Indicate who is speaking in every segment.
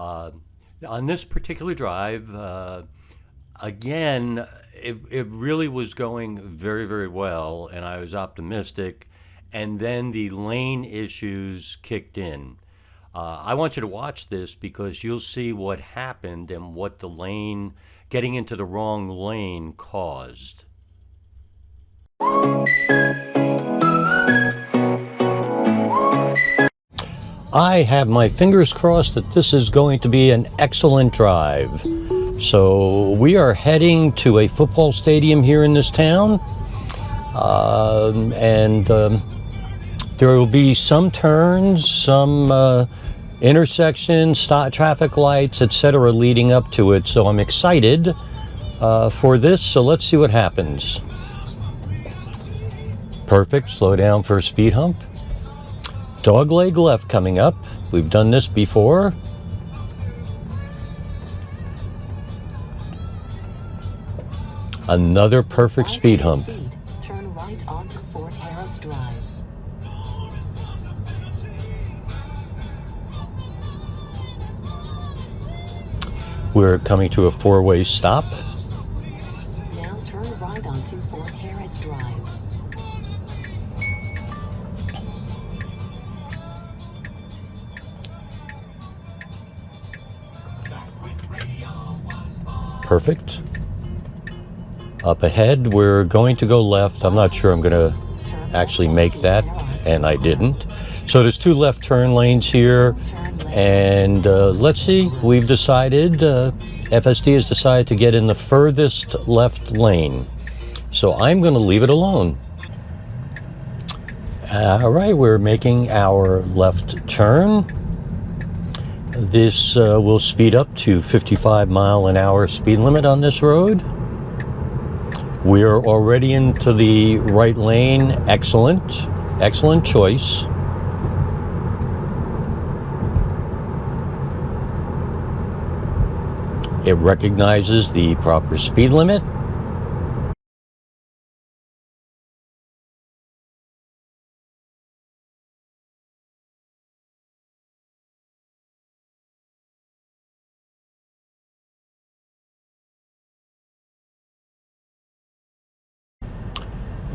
Speaker 1: Uh, on this particular drive, again, it really was going very, very well, and I was optimistic. And then the lane issues kicked in. I want you to watch this because you'll see what happened and what the lane, getting into the wrong lane, caused. I have my fingers crossed that this is going to be an excellent drive. So we are heading to a football stadium here in this town, and there will be some turns, some intersections, traffic lights, etc. leading up to it. So I'm excited for this. So let's see what happens. Perfect. Slow down for a speed hump. Dogleg left coming up. We've done this before. Another perfect speed hump.
Speaker 2: Turn right onto Fort Harrods Drive.
Speaker 1: We're coming to a four-way stop.
Speaker 2: Now turn right onto Fort Harrods Drive.
Speaker 1: Perfect. Up ahead, we're going to go left. I'm not sure I'm going to actually make that, and I didn't. So there's two left turn lanes here, and let's see. We've decided, FSD has decided to get in the furthest left lane. So I'm going to leave it alone. All right, we're making our left turn. This will speed up to 55-mile-an-hour speed limit on this road. We're already into the right lane. Excellent. Excellent choice. It recognizes the proper speed limit.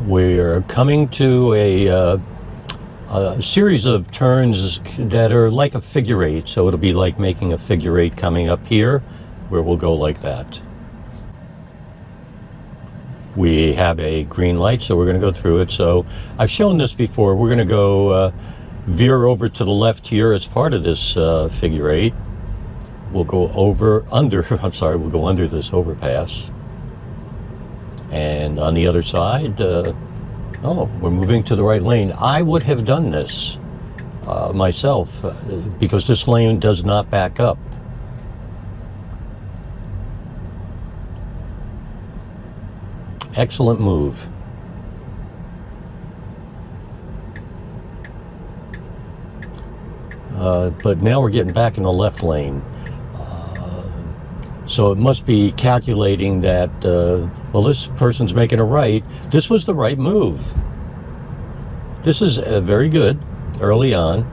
Speaker 1: We're coming to a series of turns that are like a figure eight. So it'll be like making a figure eight coming up here, where we'll go like that. We have a green light, so we're going to go through it. So I've shown this before. We're going to go veer over to the left here as part of this figure eight. We'll go we'll go under this overpass. And on the other side, we're moving to the right lane. I would have done this myself because this lane does not back up. Excellent move. But now we're getting back in the left lane. So it must be calculating that, well, this person's making a right. This was the right move. This is very good early on.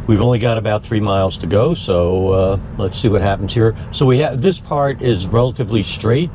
Speaker 1: We've only got about 3 miles to go, so let's see what happens here. So we have, this part is relatively straight.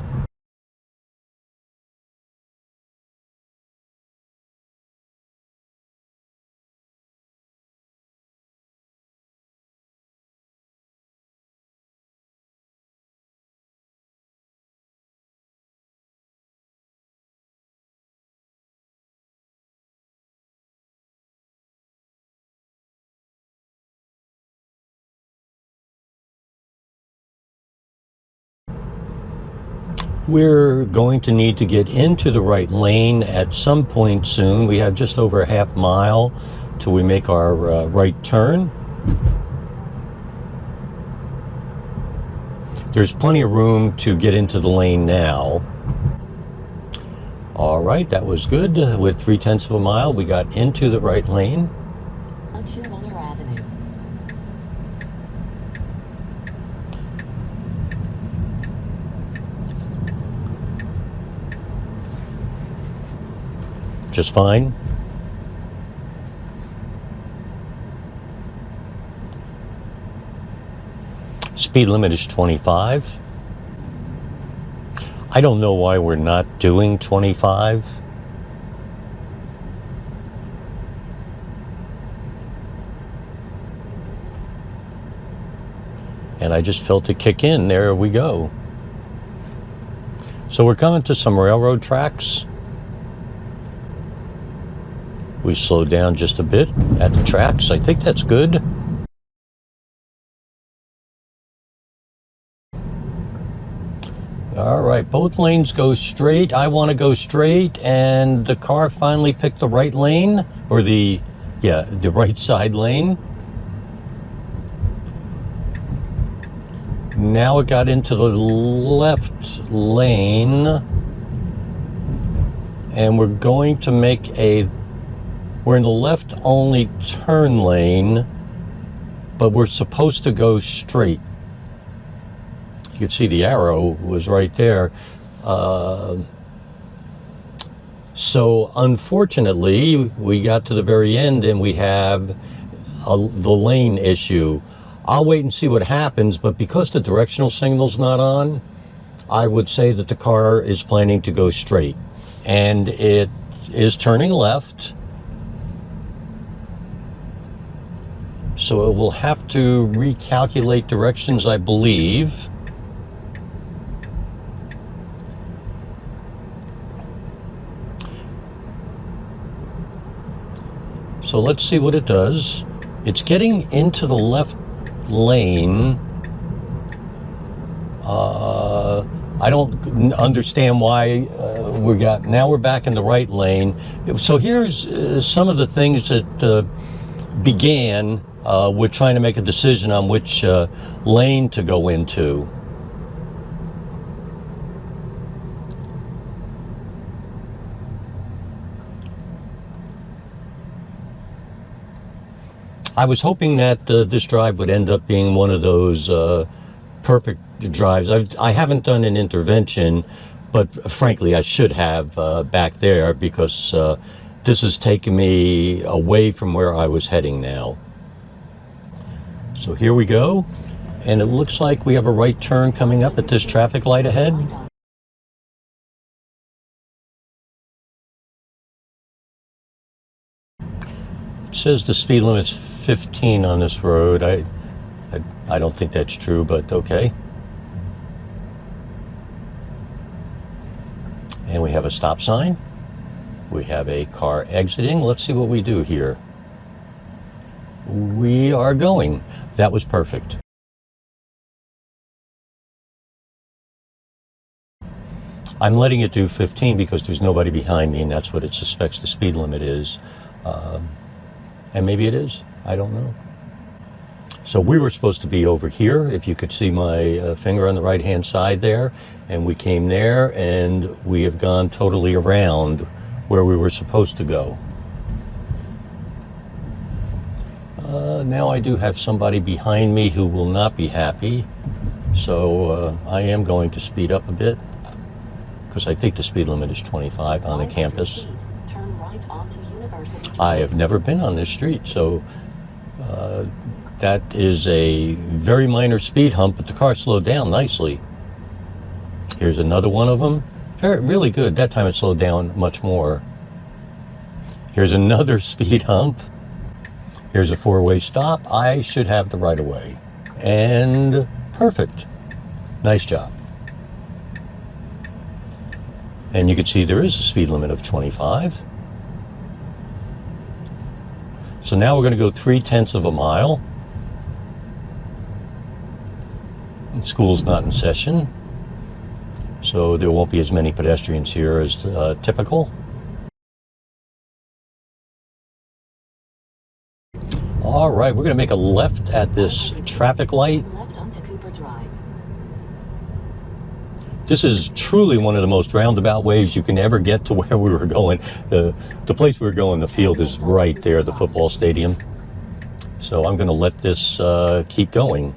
Speaker 1: We're going to need to get into the right lane at some point soon. We have just over a half mile till we make our right turn. There's plenty of room to get into the lane now. All right, that was good. With 0.3 of a mile, we got into the right lane.
Speaker 2: Avenue.
Speaker 1: Just fine. Speed limit is 25. I don't know why we're not doing 25. And I just felt it kick in. There we go. So we're coming to some railroad tracks. We slowed down just a bit at the tracks. I think that's good. All right, both lanes go straight. I want to go straight, and the car finally picked the right lane, or the right side lane. Now it got into the left lane, and we're going to we're in the left only turn lane, but we're supposed to go straight. You can see the arrow was right there. So unfortunately, we got to the very end and we have the lane issue. I'll wait and see what happens, but because the directional signal's not on, I would say that the car is planning to go straight. And it is turning left. So it will have to recalculate directions, I believe. So let's see what it does. It's getting into the left lane. I don't understand why now we're back in the right lane. So here's some of the things that began with trying to make a decision on which lane to go into. I was hoping that this drive would end up being one of those perfect drives. I haven't done an intervention, but frankly, I should have back there, because this has taken me away from where I was heading now. So here we go, and it looks like we have a right turn coming up at this traffic light ahead. It says the speed limit's 15 on this road. I don't think that's true, but okay. And we have a stop sign. We have a car exiting. Let's see what we do here. We are going. That was perfect. I'm letting it do 15 because there's nobody behind me, and that's what it suspects the speed limit is. And maybe it is. I don't know. So we were supposed to be over here, if you could see my finger on the right-hand side there, and we came there, and we have gone totally around where we were supposed to go. Now I do have somebody behind me who will not be happy, so I am going to speed up a bit, because I think the speed limit is 25 on the campus.
Speaker 2: Turn right onto University.
Speaker 1: I have never been on this street, so that is a very minor speed hump, but the car slowed down nicely. Here's another one of them. Really good. That time it slowed down much more. Here's another speed hump. Here's a four-way stop. I should have the right of way. And perfect. Nice job. And you can see there is a speed limit of 25. So now we're going to go 3/10 of a mile. School's not in session, so there won't be as many pedestrians here as typical. All right, we're going to make a left at this traffic light.
Speaker 2: Left onto Cooper Drive.
Speaker 1: This is truly one of the most roundabout ways you can ever get to where we were going. The place we were going, the field is right there, the football stadium. So I'm going to let this keep going.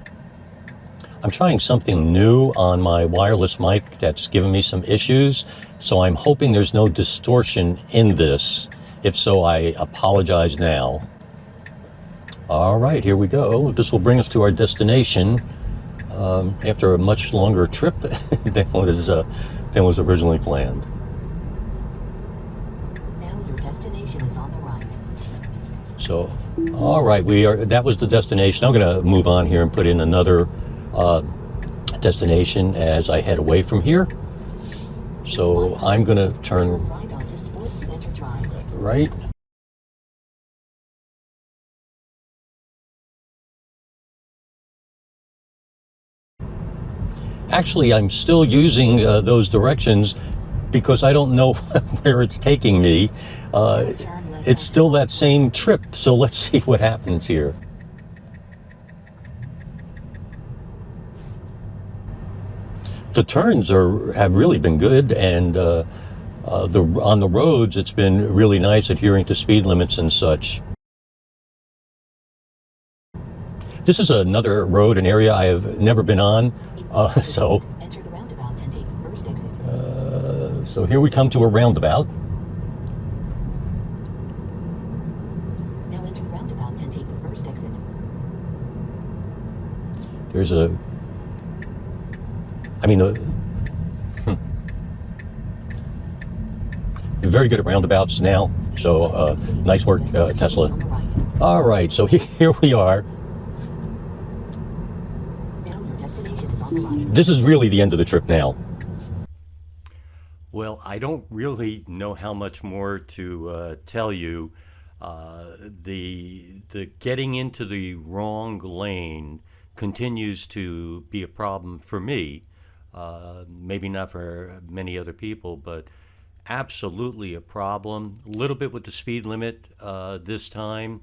Speaker 1: I'm trying something new on my wireless mic that's given me some issues, so I'm hoping there's no distortion in this. If so, I apologize now. All right, here we go. This will bring us to our destination. after a much longer trip than was originally planned.
Speaker 2: Now your destination is on the right.
Speaker 1: So, all right, that was the destination. I'm going to move on here and put in another destination as I head away from here. So I'm going to turn
Speaker 2: Right onto Sports Center Drive.
Speaker 1: right. Actually, I'm still using those directions because I don't know where it's taking me. It's still that same trip, so let's see what happens here. The turns have really been good, and on the roads it's been really nice, adhering to speed limits and such. This is another road, an area I have never been on, so
Speaker 2: Enter the roundabout and take the first exit.
Speaker 1: so here we come to a roundabout.
Speaker 2: Now enter the roundabout and take the first exit.
Speaker 1: There's a, I mean, you're very good at roundabouts now, so nice work, Tesla.
Speaker 2: On the right.
Speaker 1: All right, so here we are.
Speaker 2: Now your destination is on the right.
Speaker 1: This is really the end of the trip now. Well, I don't really know how much more to tell you. The getting into the wrong lane continues to be a problem for me. Maybe not for many other people, but absolutely a problem. A little bit with the speed limit this time.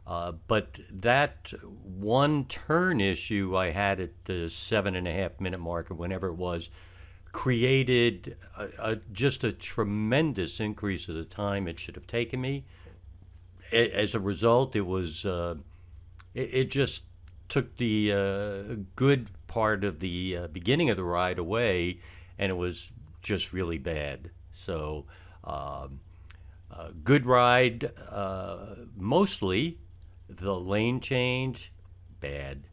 Speaker 1: But that one turn issue I had at the 7.5 minute mark or whenever it was created just a tremendous increase of the time it should have taken me. As a result, it just took the good part of the beginning of the ride away, and it was just really bad. So, good ride, mostly. The lane change, bad.